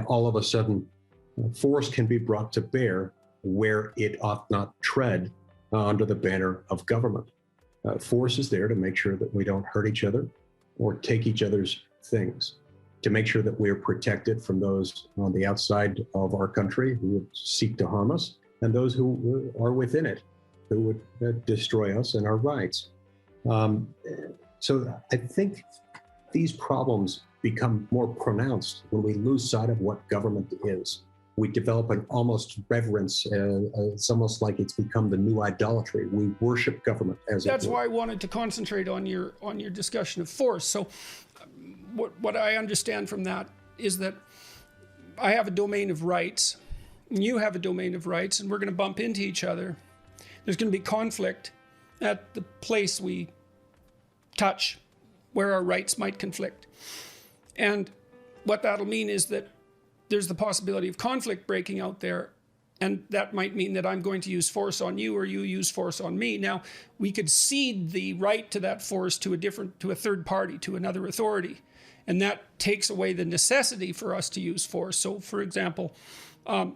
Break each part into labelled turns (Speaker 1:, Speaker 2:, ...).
Speaker 1: all of a sudden, force can be brought to bear where it ought not tread under the banner of government. Force is there to make sure that we don't hurt each other or take each other's things, to make sure that we're protected from those on the outside of our country who would seek to harm us, and those who are within it who would destroy us and our rights. So I think these problems become more pronounced when we lose sight of what government is. We develop an almost reverence. It's almost like it's become the new idolatry. We worship government as
Speaker 2: That's why I wanted to concentrate on your discussion of force. So what I understand from that is that I have a domain of rights, and you have a domain of rights, and we're going to bump into each other. There's going to be conflict at the place we touch, where our rights might conflict. And what that'll mean is that there's the possibility of conflict breaking out there, and that might mean that I'm going to use force on you or you use force on me. Now, we could cede the right to that force to a third party, to another authority, and that takes away the necessity for us to use force. So, for example, I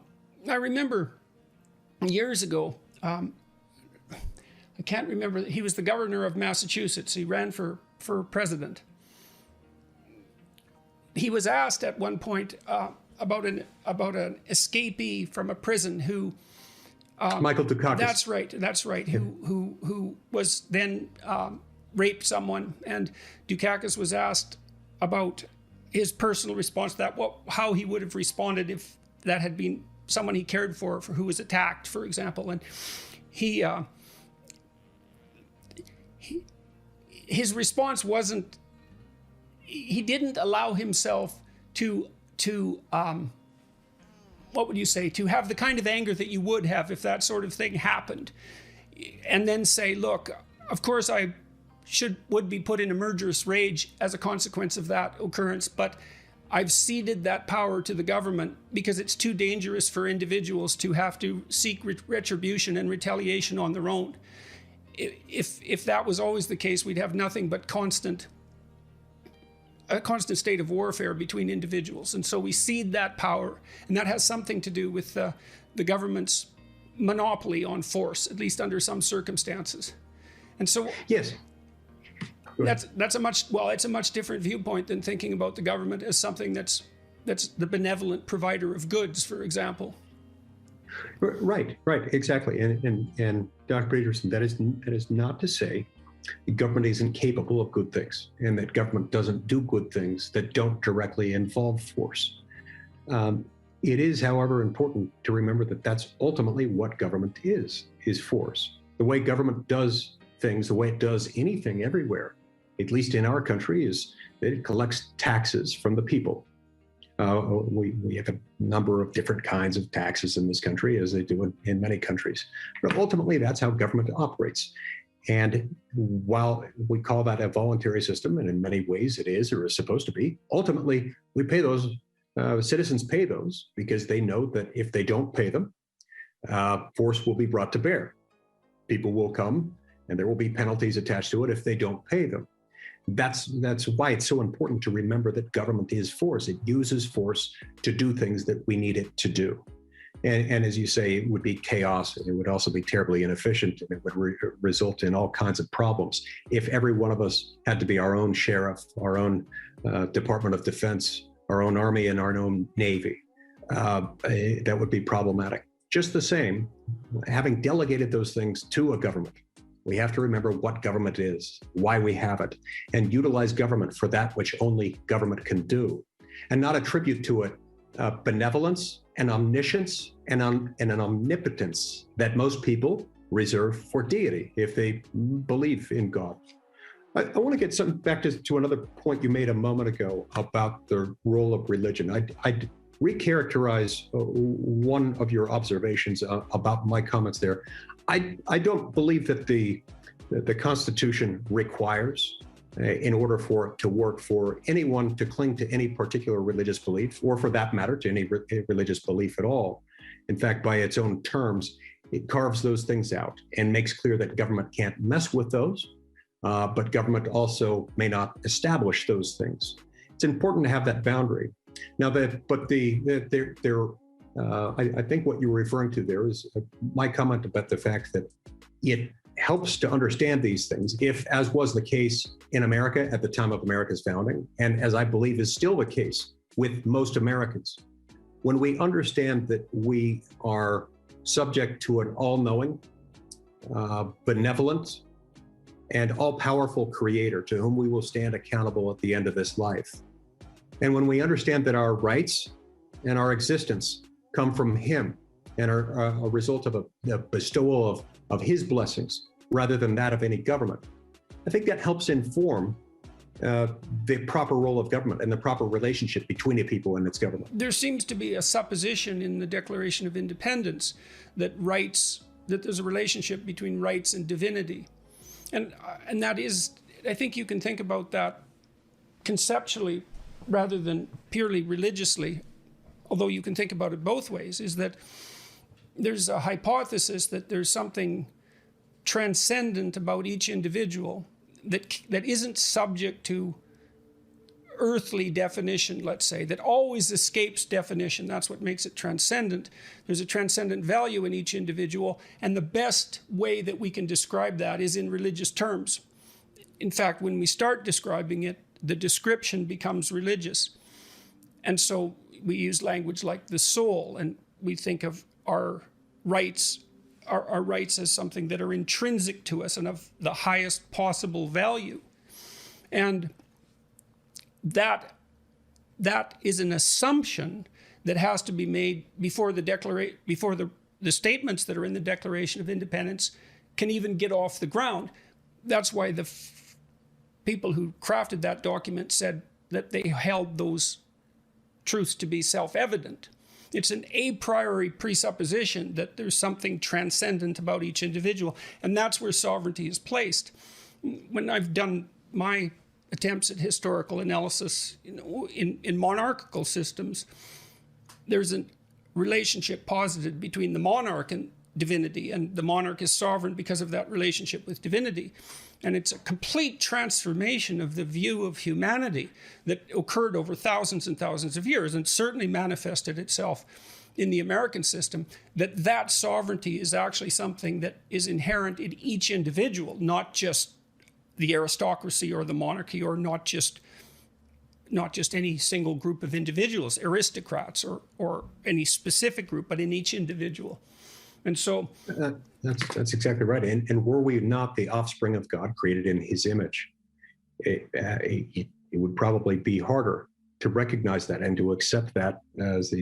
Speaker 2: remember years ago, I can't remember, he was the governor of Massachusetts. He ran for president. He was asked at one point about an escapee from a prison who
Speaker 1: Michael Dukakis.
Speaker 2: That's right. Who was then raped someone, and Dukakis was asked about his personal response to that, how he would have responded if that had been someone he cared for who was attacked, for example. And his response wasn't. He didn't allow himself to what would you say, to have the kind of anger that you would have if that sort of thing happened, and then say, look, of course I would be put in a murderous rage as a consequence of that occurrence, but I've ceded that power to the government because it's too dangerous for individuals to have to seek retribution and retaliation on their own. If that was always the case, we'd have nothing but a constant state of warfare between individuals. And so we cede that power, and that has something to do with the government's monopoly on force, at least under some circumstances. And so
Speaker 1: yes,
Speaker 2: it's a much different viewpoint than thinking about the government as something that's the benevolent provider of goods, for example.
Speaker 1: Right, exactly. And Dr. Peterson, that is not to say the government isn't capable of good things, and that government doesn't do good things that don't directly involve force. It is, however, important to remember that that's ultimately what government is force. The way government does things, the way it does anything everywhere, at least in our country, is that it collects taxes from the people. We have a number of different kinds of taxes in this country, as they do in many countries. But ultimately, that's how government operates. And while we call that a voluntary system, and in many ways it is or is supposed to be, ultimately we pay those, citizens pay those because they know that if they don't pay them, force will be brought to bear. People will come and there will be penalties attached to it if they don't pay them. That's why it's so important to remember that government is force. It uses force to do things that we need it to do. And as you say, it would be chaos, and it would also be terribly inefficient, and it would result in all kinds of problems. If every one of us had to be our own sheriff, our own Department of Defense, our own Army, and our own Navy, that would be problematic. Just the same, having delegated those things to a government, we have to remember what government is, why we have it, and utilize government for that which only government can do, and not attribute to it benevolence and omniscience and an omnipotence that most people reserve for deity if they believe in God. I want to get back to another point you made a moment ago about the role of religion. I'd recharacterize one of your observations about my comments there. I don't believe that the Constitution requires, in order for it to work, for anyone to cling to any particular religious belief, or for that matter, to any religious belief at all. In fact, by its own terms, it carves those things out and makes clear that government can't mess with those, but government also may not establish those things. It's important to have that boundary. Now, I think what you're referring to there is my comment about the fact that it helps to understand these things, if, as was the case in America at the time of America's founding, and as I believe is still the case with most Americans, when we understand that we are subject to an all-knowing, benevolent, and all-powerful creator to whom we will stand accountable at the end of this life. And when we understand that our rights and our existence come from him and are a result of a bestowal of his blessings rather than that of any government, I think that helps inform the proper role of government and the proper relationship between the people and its government.
Speaker 2: There seems to be a supposition in the Declaration of Independence that there's a relationship between rights and divinity. And that is, I think you can think about that conceptually rather than purely religiously, although you can think about it both ways, is that there's a hypothesis that there's something transcendent about each individual that isn't subject to earthly definition, let's say, that always escapes definition. That's what makes it transcendent. There's a transcendent value in each individual, and the best way that we can describe that is in religious terms. In fact, when we start describing it, the description becomes religious. And so we use language like the soul, and we think of our rights as something that are intrinsic to us and of the highest possible value. And that is an assumption that has to be made before the statements that are in the Declaration of Independence can even get off the ground. That's why the people who crafted that document said that they held those truths to be self-evident. It's an a priori presupposition that there's something transcendent about each individual, and that's where sovereignty is placed. When I've done my attempts at historical analysis in monarchical systems, there's a relationship posited between the monarch and divinity, and the monarch is sovereign because of that relationship with divinity. And it's a complete transformation of the view of humanity that occurred over thousands and thousands of years, and certainly manifested itself in the American system, that sovereignty is actually something that is inherent in each individual, not just the aristocracy or the monarchy, or not just any single group of individuals, aristocrats or any specific group, but in each individual. And so
Speaker 1: that's exactly right. And were we not the offspring of God, created in his image, it would probably be harder to recognize that and to accept that as the